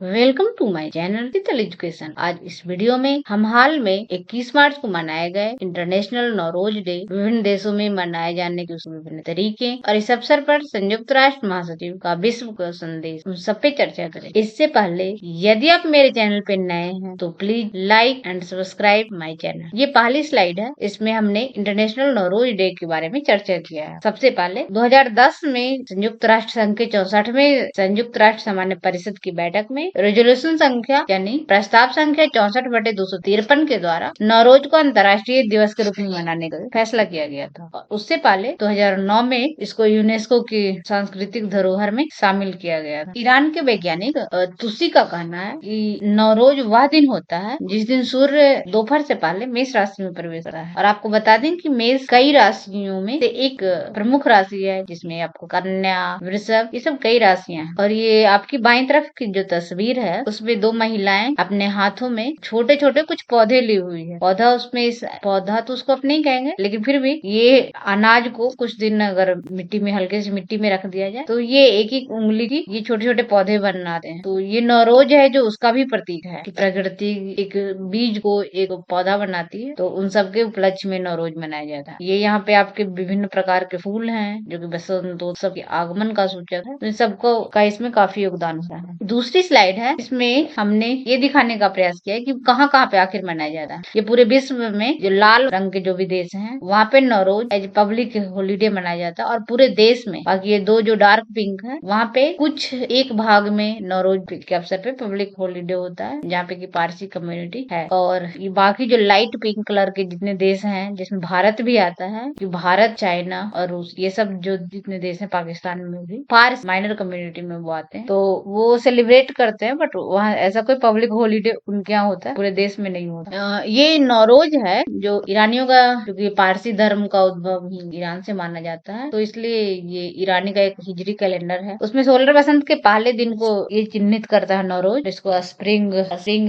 Welcome to my channel digital education. आज इस video में हम हाल में 21 मार्च को मनाए गए इंटरनेशनल नौरोज डे, विभिन्न देशों में मनाए जाने के उसके विभिन्न तरीके और इस अवसर पर संयुक्त राष्ट्र महासचिव का विश्व को संदेश, उन सब पे चर्चा करें। इससे पहले यदि आप मेरे चैनल पे नए हैं तो please like and subscribe my channel. ये पहली स्लाइड है, इसमें हमने इंटरनेशनल नौरोज डे के बारे में चर्चा किया है। सबसे पहले 2010 में संयुक्त राष्ट्र संघ के 64वें संयुक्त राष्ट्र सामान्य परिषद की बैठक में रेजोल्यूशन संख्या यानी प्रस्ताव संख्या 64/253 के द्वारा नौरोज को अंतर्राष्ट्रीय दिवस के रूप में मनाने का फैसला किया गया था। और उससे पहले 2009 में इसको यूनेस्को की सांस्कृतिक धरोहर में शामिल किया गया था। ईरान के वैज्ञानिक तुसी का कहना है कि नौरोज वह दिन होता है जिस दिन सूर्य दोपहर से पहले मेष राशि में प्रवेश करता है। और आपको बता दें कि मेष कई राशियों में से एक प्रमुख राशि है, जिसमें आपको कन्या, वृषभ, ये सब कई राशियां हैं। और ये आपकी बाईं तरफ की जो तस्वीर है उसमें दो महिलाएं अपने हाथों में छोटे छोटे कुछ पौधे ली हुई है। पौधा उसमें इस पौधा तो उसको अपने ही कहेंगे, लेकिन फिर भी ये अनाज को कुछ दिन अगर मिट्टी में हल्के से मिट्टी में रख दिया जाए तो ये एक एक उंगली की ये छोटे छोटे पौधे बनाते हैं। तो ये नौरोज है जो उसका भी प्रतीक है कि प्रकृति एक बीज को एक पौधा बनाती है। तो उन सबके उपलक्ष्य में नौरोज मनाया जाता है। ये यहाँ पे आपके विभिन्न प्रकार के फूल हैं जो कि बसंतोत्सव के आगमन का सूचक है। तो इन सबको का इसमें काफी योगदान होता है। दूसरी स्लाइड है, इसमें हमने ये दिखाने का प्रयास किया है कि कहाँ कहाँ पे आखिर मनाया जाता है। ये पूरे विश्व में जो लाल रंग के जो भी देश हैं वहाँ पे नौरोज एज पब्लिक हॉलीडे मनाया जाता है और पूरे देश में। बाकी ये दो जो डार्क पिंक है वहाँ पे कुछ एक भाग में नौरोज के अवसर पे पब्लिक हॉलीडे होता है जहाँ पे की पारसी कम्युनिटी है। और ये बाकी जो लाइट पिंक कलर के जितने देश हैं जिसमें भारत भी आता है, कि भारत, चाइना और रूस, ये सब जो जितने देश हैं, पाकिस्तान में भी पारस माइनर कम्युनिटी में वो आते हैं, तो वो सेलिब्रेट करते हैं। बट वहाँ ऐसा कोई पब्लिक हॉलीडे उनके यहाँ होता है, पूरे देश में नहीं होता। ये नौरोज है जो ईरानियों का, क्योंकि पारसी धर्म का उद्भव ही ईरान से माना जाता है, तो इसलिए ये ईरानी का एक हिजरी कैलेंडर है। उसमें सोलर बसंत के पहले दिन को ये चिन्हित करता है नौरोज, जिसको स्प्रिंग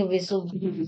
विशु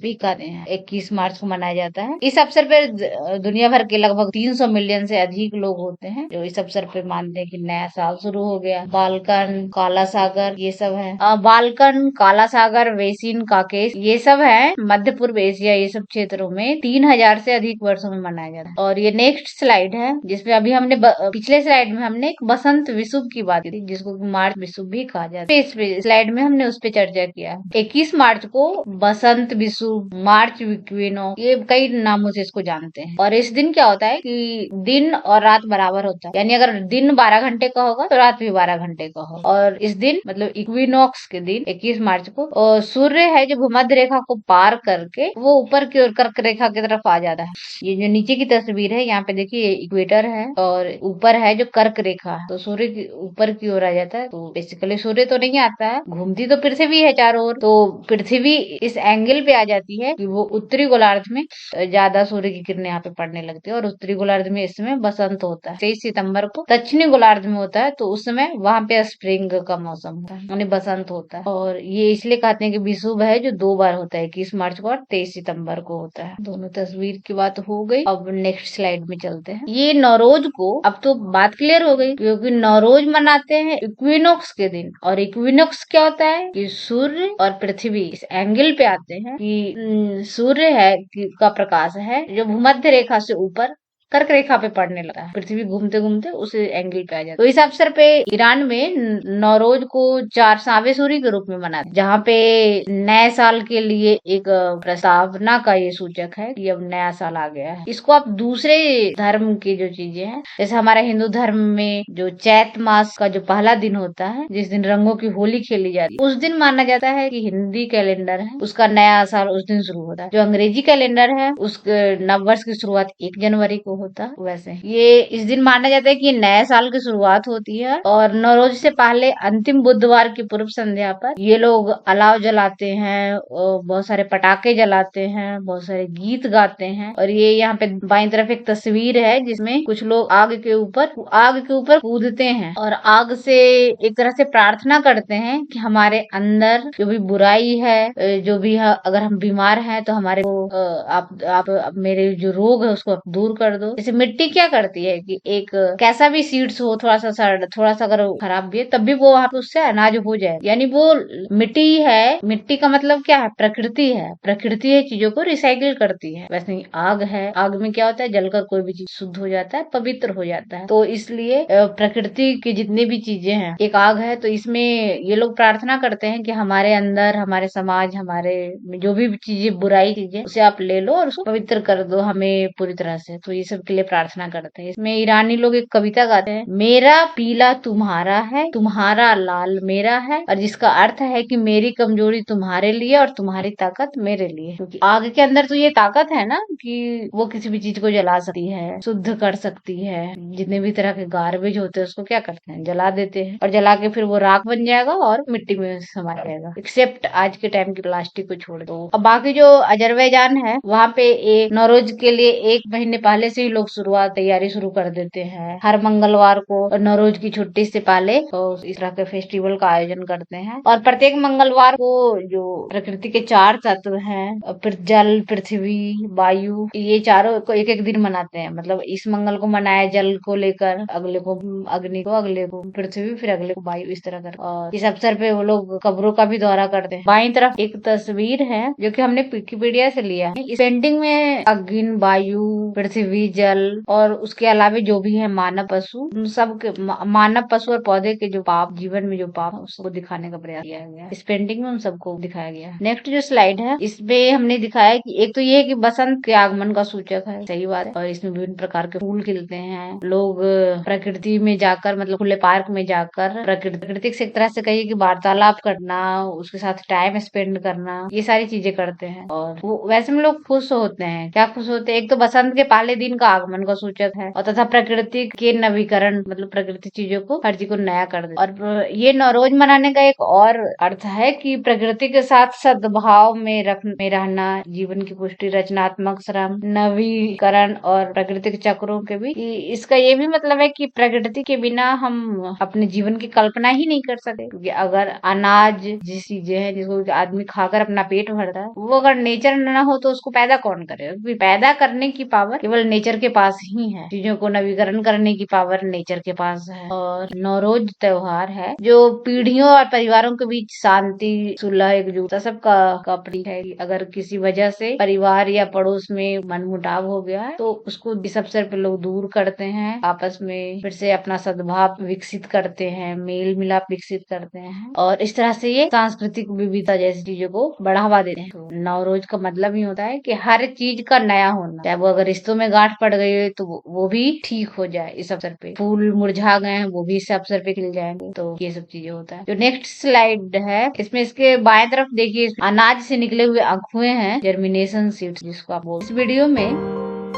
भी कहते हैं। 21 मार्च को मनाया जाता है। इस अवसर पर दुनिया भर के लगभग 300 मिलियन से अधिक लोग होते हैं जो इस अवसर पे मानते हैं कि नया साल शुरू हो गया। बाल्कन, काला सागर, ये सब है। बाल्कन, काला सागर, वेसिन, काकेश, ये सब है मध्य पूर्व एशिया, ये सब क्षेत्रों में 3000 से अधिक वर्षों में मनाया जाता है। और ये नेक्स्ट स्लाइड है जिसमें अभी हमने पिछले स्लाइड में हमने एक बसंत विषुव की बात की थी, जिसको मार्च विषुव भी कहा जाता है। इस स्लाइड में हमने उस पर चर्चा किया है। 21 मार्च को बसंत विषुव, मार्च इक्विनॉक्स, ये कई नामों से इसको जानते हैं। और इस दिन क्या होता है कि दिन और रात बराबर होता है, यानी अगर दिन 12 घंटे का होगा तो रात भी 12 घंटे का होगा। और इस दिन मतलब इक्विनॉक्स के दिन 21 मार्च को सूर्य है जो भूमध्य रेखा को पार करके वो ऊपर की ओर कर्क रेखा की तरफ आ जाता है। ये जो नीचे की तस्वीर है यहाँ पे देखिए, इक्वेटर है और ऊपर है जो कर्क रेखा है, तो सूर्य ऊपर की ओर आ जाता है। तो बेसिकली सूर्य तो नहीं आता है, घूमती तो पृथ्वी है चारों ओर, तो पृथ्वी इस एंगल पे आ जाती है कि वो उत्तरी गोलार्ध में ज्यादा सूर्य की किरणें यहाँ पे पड़ने लगती है। और उत्तरी गोलार्ध में इस समय बसंत होता है। 23 सितंबर को दक्षिणी गोलार्ध में होता है, तो उस समय वहां पे स्प्रिंग का मौसम होता है, यानी बसंत होता है। और ये इसलिए कहते हैं कि विषुव है जो 2 बार होता है, 21 मार्च को और 23 सितंबर को होता है। दोनों तस्वीर की बात हो गई। अब नेक्स्ट स्लाइड में चलते हैं। ये नौरोज को अब तो बात क्लियर हो गई, क्योंकि नौरोज मनाते हैं इक्विनॉक्स के दिन। और इक्विनॉक्स क्या होता है कि सूर्य और पृथ्वी इस एंगल पे आते हैं कि सूर्य है का प्रकाश है जो भूमध्य रेखा से ऊपर कर्क रेखा पे पड़ने लगा है, पृथ्वी घूमते घूमते उस एंगल पे आ जाता है। तो इस अवसर पे ईरान में नौरोज को 4वें सूर्य के रूप में मनाते हैं, जहाँ पे नए साल के लिए एक प्रस्तावना का ये सूचक है कि अब नया साल आ गया है। इसको आप दूसरे धर्म की जो चीजें हैं, जैसे हमारे हिंदू धर्म में जो चैत मास का जो पहला दिन होता है, जिस दिन रंगों की होली खेली जाती है, उस दिन माना जाता है कि हिंदी कैलेंडर है उसका नया साल उस दिन शुरू होता है। जो अंग्रेजी कैलेंडर है उस नववर्ष की शुरुआत 1 जनवरी को होता है। वैसे ये इस दिन माना जाता है कि नए साल की शुरुआत होती है। और नौरोज से पहले अंतिम बुधवार की पूर्व संध्या पर ये लोग अलाव जलाते हैं, बहुत सारे पटाखे जलाते हैं, बहुत सारे गीत गाते हैं। और ये यहाँ पे बाईं तरफ एक तस्वीर है जिसमें कुछ लोग आग के ऊपर कूदते हैं और आग से एक तरह से प्रार्थना करते हैं कि हमारे अंदर जो भी बुराई है, जो भी है, अगर हम बीमार हैं तो हमारे को आप मेरे जो रोग है उसको आप दूर कर दो। जैसे मिट्टी क्या करती है कि एक कैसा भी सीड्स हो, थोड़ा सा अगर खराब भी है तब भी वो वहां पे उससे अनाज हो जाए, यानी वो मिट्टी है। मिट्टी का मतलब क्या है, प्रकृति है। प्रकृति है चीजों को रिसाइकिल करती है। वैसे ही आग है, आग में क्या होता है, जलकर कोई भी चीज शुद्ध हो जाता है, पवित्र हो जाता है। तो इसलिए प्रकृति की जितनी भी चीजें हैं, एक आग है, तो इसमें ये लोग प्रार्थना करते हैं कि हमारे अंदर, हमारे समाज, हमारे जो भी चीजें, बुराई चीजें, उसे आप ले लो और उसको पवित्र कर दो हमें पूरी तरह से। तो ये सब के लिए प्रार्थना करते हैं। इसमें ईरानी लोग एक कविता गाते हैं, मेरा पीला तुम्हारा है, तुम्हारा लाल मेरा है, और जिसका अर्थ है कि मेरी कमजोरी तुम्हारे लिए और तुम्हारी ताकत मेरे लिए। क्योंकि आग के अंदर तो ये ताकत है ना कि वो किसी भी चीज को जला सकती है, शुद्ध कर सकती है। जितने भी तरह के गार्बेज होते हैं उसको क्या करते हैं, जला देते हैं, और जला के फिर वो राख बन जाएगा और मिट्टी में समा जाएगा, एक्सेप्ट आज के टाइम की प्लास्टिक को छोड़ दो। अब बाकी जो अजरबैजान है, वहाँ पे एक नौरोज के लिए 1 महीने पहले से ही लोग तैयारी शुरू कर देते हैं। हर मंगलवार को नौरोज की छुट्टी से पहले तो इस तरह के फेस्टिवल का आयोजन करते हैं। और प्रत्येक मंगलवार को जो प्रकृति के 4 तत्व हैं, जल, पृथ्वी, वायु, ये चारों को एक एक दिन मनाते हैं। मतलब इस मंगल को मनाया जल को लेकर, अगले को अग्नि को, अगले को पृथ्वी, फिर अगले को वायु, इस तरह कर। और इस अवसर पे वो लोग कब्रों का भी दौरा करते हैं। बाईं तरफ एक तस्वीर है जो कि हमने विकिपीडिया से लिया है। इस पेंटिंग में अग्नि, वायु, पृथ्वी, जल और उसके अलावा जो भी है मानव, पशु, सबके मानव, पशु और पौधे के जो पाप, जीवन में जो पाप है उसको दिखाने का प्रयास किया गया है। इस पेंटिंग में उन सबको दिखाया गया है। नेक्स्ट जो स्लाइड है, इसमें हमने दिखाया कि एक तो ये है कि बसंत के आगमन का सूचक है, सही बात है। और इसमें विभिन्न प्रकार के फूल खिलते हैं। लोग प्रकृति में जाकर, मतलब खुले पार्क में जाकर प्रकृति से एक तरह से कहिए कि वार्तालाप करना, उसके साथ टाइम स्पेंड करना, ये सारी चीजें करते हैं। और वो वैसे में लोग खुश होते हैं। क्या खुश होते हैं, एक तो बसंत के पहले दिन का आगमन का सूचक है, और तथा प्रकृति के नवीकरण, मतलब प्रकृति चीजों को, हर चीज को नया कर दे। और ये नवरोज मनाने का एक और अर्थ है कि प्रकृति के साथ सद्भाव में रहना, जीवन की पुष्टि, रचनात्मक श्रम, नवीकरण और प्राकृतिक चक्रों के भी। इसका ये भी मतलब है कि प्रकृति के बिना हम अपने जीवन की कल्पना ही नहीं कर सकते। क्योंकि अगर अनाज, जिस चीजें हैं जिसको आदमी खाकर अपना पेट भरता है, वो अगर नेचर न हो तो उसको पैदा कौन करेगा? क्योंकि पैदा करने की पावर केवल नेचर के पास ही है। चीजों को नवीकरण करने की पावर नेचर के पास है। और नवरोज त्योहार है जो पीढ़ियों और परिवारों के बीच शांति, सुलह, एकजुटता सबका प्रतीक है। अगर किसी वजह से परिवार या पड़ोस में मनमुटाव हो गया है तो उसको इस अवसर पे लोग दूर करते हैं, आपस में फिर से अपना सद्भाव विकसित करते हैं, मेल मिलाप विकसित करते हैं, और इस तरह से ये सांस्कृतिक विविधता जैसी चीजों को बढ़ावा देते हैं। तो नवरोज का मतलब ही होता है कि हर चीज का नया होना, चाहे वो अगर रिश्तों में गांठ पड़ गई है तो वो भी ठीक हो जाए इस अवसर पे। फूल मुरझा गए हैं वो भी इस अवसर पे खिल जाएंगे। तो ये सब चीजें होता है। जो नेक्स्ट स्लाइड है, इसमें इसके बाएं तरफ देखिए, अनाज से निकले हुए अखुए हैं, जर्मिनेशन सीड्स जिसको आप बोलते हैं। इस वीडियो में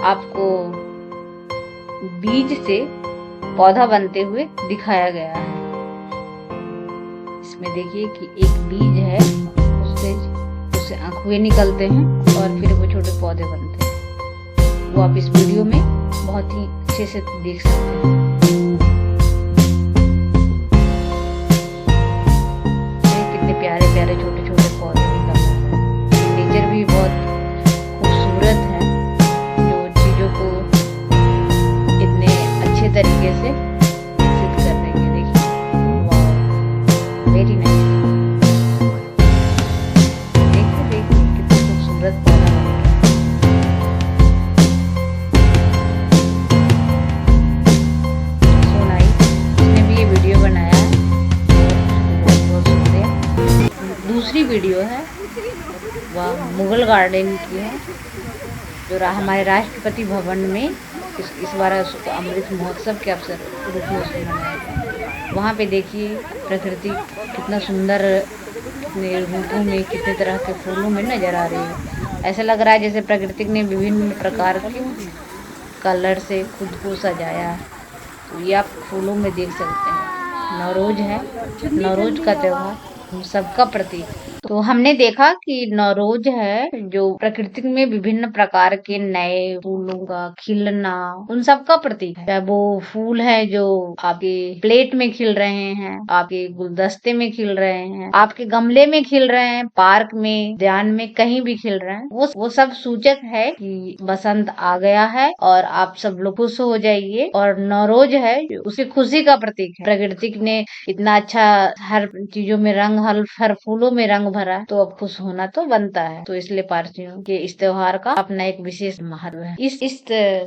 आपको बीज से पौधा बनते हुए दिखाया गया है। इसमें देखिए कि एक बीज है, उससे अखुए निकलते हैं और फिर वो छोटे पौधे बनते हैं। वो आप इस वीडियो में बहुत ही अच्छे से देख सकते हैं। कितने प्यारे प्यारे छोटे छोटे पौधे निकल रहे हैं। नेचर भी बहुत खूबसूरत है जो चीजों को इतने अच्छे तरीके से विकसित कर रही है। देखिए, वेरी नाइस। देखिए कितना खूबसूरत पौधा बन गया। So nice. इसने भी ये वीडियो बनाया है, बहुत बहुत शुक्रिया। दूसरी वीडियो है वह मुगल गार्डन की है, जो हमारे राष्ट्रपति भवन में इस बार अमृत महोत्सव के अवसर रूप में उसको मनाया गया। वहाँ पे देखिए प्रकृति कितना सुंदर, कितने रूपों में, कितने तरह के फूलों में नजर आ रही है। ऐसा लग रहा है जैसे प्रकृति ने विभिन्न प्रकार के कलर से खुद को सजाया है। तो ये आप फूलों में देख सकते हैं। नवरोज है, नवरोज का त्योहार हम सबका प्रतीक। तो हमने देखा कि नवरोज है जो प्रकृति में विभिन्न प्रकार के नए फूलों का खिलना, उन सब का प्रतीक है। चाहे वो फूल है जो आपके प्लेट में खिल रहे हैं, आपके गुलदस्ते में खिल रहे हैं, आपके गमले में खिल रहे हैं, पार्क में, उद्यान में, कहीं भी खिल रहे हैं, वो सब सूचक है कि बसंत आ गया है और आप सब लोग खुश हो जाइए। और नवरोज है उसी खुशी का प्रतीक है। प्रकृति ने इतना अच्छा हर चीजों में रंग, हर फूलों में रंग भरा है, तो अब खुश होना तो बनता है। तो इसलिए पारसियों के इस त्योहार का अपना एक विशेष महत्व है। इस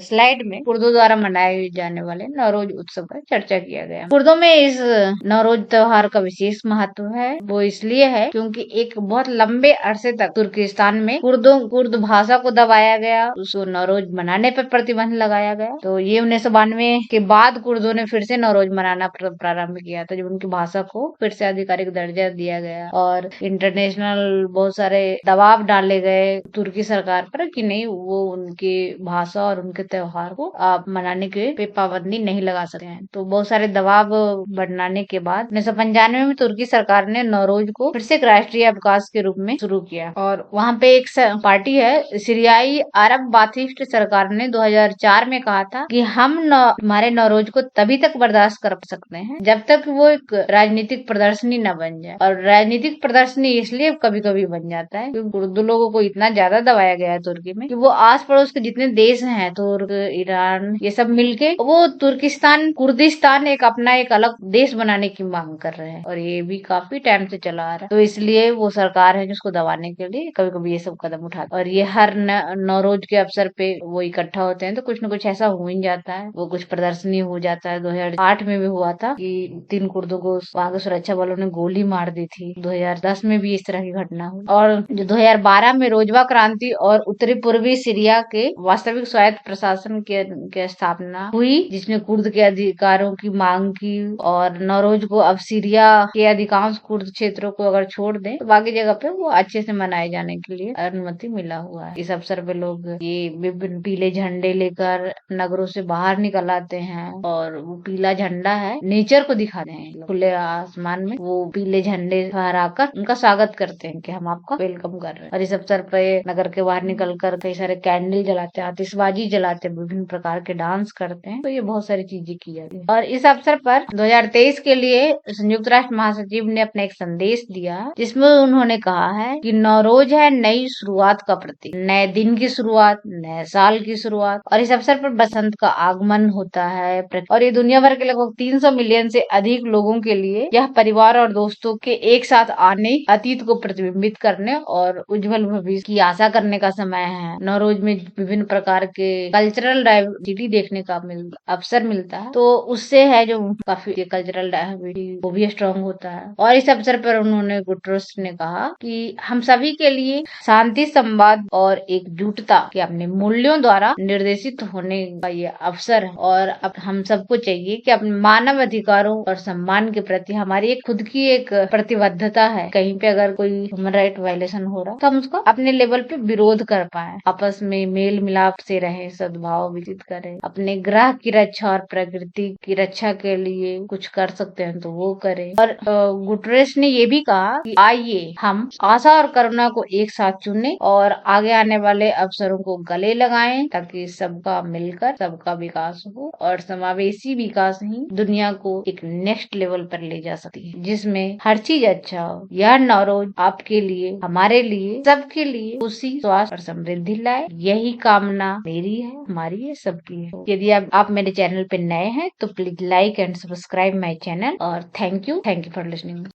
स्लाइड में कुर्दों द्वारा मनाए जाने वाले नवरोज उत्सव का चर्चा किया गया। कुर्दों में इस नवरोज त्योहार का विशेष महत्व है। वो इसलिए है क्योंकि एक बहुत लंबे अरसे तक तुर्किस्तान में कुर्द भाषा को दबाया गया, उसको नवरोज मनाने पर प्रतिबंध लगाया गया। तो ये 1992 के बाद कुर्दों ने फिर से नवरोज मनाना प्रारंभ किया था, जब उनकी भाषा को फिर से आधिकारिक दर्जा दिया गया और इंटरनेशनल बहुत सारे दबाव डाले गए तुर्की सरकार पर कि नहीं, वो उनकी भाषा और उनके त्योहार को आप मनाने के पाबंदी नहीं लगा सकते हैं। तो बहुत सारे दबाव बनाने के बाद 1995 में तुर्की सरकार ने नवरोज को फिर से एक राष्ट्रीय अवकाश के रूप में शुरू किया। और वहाँ पे एक पार्टी है, सीरियाई अरब बाथिस्ट सरकार ने 2004 में कहा था कि हम हमारे नवरोज को तभी तक बर्दाश्त कर सकते हैं जब तक वो एक राजनीतिक प्रदर्शनी न बन जाए। और राजनीतिक प्रदर्शनी इसलिए कभी कभी बन जाता है क्योंकि उर्दू लोगों को इतना ज्यादा दबाया गया है तुर्की में कि वो आस पड़ोस के जितने देश हैं, तुर्क, ईरान, ये सब मिलके वो तुर्किस्तान, कुर्दिस्तान एक अपना एक अलग देश बनाने की मांग कर रहे हैं। और ये भी काफी टाइम से चला आ रहा है। तो इसलिए वो सरकार है जिसको दबाने के लिए कभी कभी ये सब कदम उठाते। और ये हर नवरोज के अवसर पे वो इकट्ठा होते हैं, तो कुछ न कुछ ऐसा हो ही जाता है, वो कुछ प्रदर्शनी हो जाता है। 2008 में भी हुआ था कि 3 कुर्दों को वहां के सुरक्षा बलों ने गोली मार दी थी। 2010 में भी इस तरह की घटना हुई। और जो 2012 में रोजवा क्रांति और उत्तरी पूर्वी सीरिया के वास्तविक स्वायत्त प्रशासन के स्थापना हुई, जिसने कुर्द के अधिकारों की मांग की। और नवरोज को अब सीरिया के अधिकांश कुर्द क्षेत्रों को अगर छोड़ दें तो बाकी जगह पे वो अच्छे से मनाए जाने के लिए अनुमति मिला हुआ है। इस अवसर पे लोग ये विभिन्न पीले झंडे लेकर नगरों से बाहर निकल आते हैं और वो पीला झंडा है नेचर को दिखाते हैं, खुले आसमान में वो पीले झंडे फहराकर उनका स्वागत करते हैं कि हम आपका वेलकम कर रहे हैं। और इस अवसर पे नगर के बाहर निकलकर कई सारे कैंडल जलाते हैं, आतिशबाजी जलाते हैं, विभिन्न प्रकार के डांस करते हैं। तो ये बहुत सारी चीजें की जाती है। और इस अवसर पर 2023 के लिए संयुक्त राष्ट्र महासचिव ने अपना एक संदेश दिया जिसमें उन्होंने कहा है कि नवरोज है नई शुरुआत का प्रतीक, नए दिन की शुरुआत, नए साल की शुरुआत। और इस अवसर पर बसंत का आगमन होता है। और ये दुनिया भर के लगभग 300 मिलियन से अधिक लोगों के लिए यह परिवार और दोस्तों के एक साथ आने, अतीत को प्रतिबिंबित करने और उज्जवल भविष्य की आशा करने का समय है। नवरोज में विभिन्न प्रकार के कल्चरल डाइवर्सिटी देखने का अवसर मिलता है, तो उससे है जो काफी कल्चरल डाइवर्सिटी वो भी स्ट्रांग होता है। और इस अवसर पर उन्होंने गुटरस ने कहा कि हम सभी के लिए शांति, संवाद और एकजुटता के अपने मूल्यों द्वारा निर्देशित होने का ये अवसर है। और अब हम सबको चाहिए कि अपने मानव अधिकारों और सम्मान के प्रति हमारी एक खुद की एक प्रतिबद्धता है। कहीं पे अगर कोई ह्यूमन राइट वायलेशन हो रहा तो हम उसको अपने लेवल पे विरोध कर पाए, आपस में मेल मिलाप से रहे, सद्भाव विकसित करें, अपने ग्रह की रक्षा और प्रकृति की रक्षा के लिए कुछ कर सकते हैं तो वो करें। और गुटरेस ने ये भी कहा कि आइए हम आशा और करुणा को एक साथ चुने और आगे आने वाले अवसरों को गले लगाएं ताकि सबका मिलकर सबका विकास हो और समावेशी विकास ही दुनिया को एक नेक्स्ट लेवल पर ले जा सकती है, जिसमें हर चीज अच्छा हो। यह नवरोज आपके लिए, हमारे लिए, सबके लिए खुशी, स्वास्थ्य और समृद्धि लाए। यही कामना मेरी है, हमारी है, सबकी है। यदि आप मेरे चैनल पे नए हैं तो please like and subscribe my channel. और थैंक यू फॉर लिसनिंग।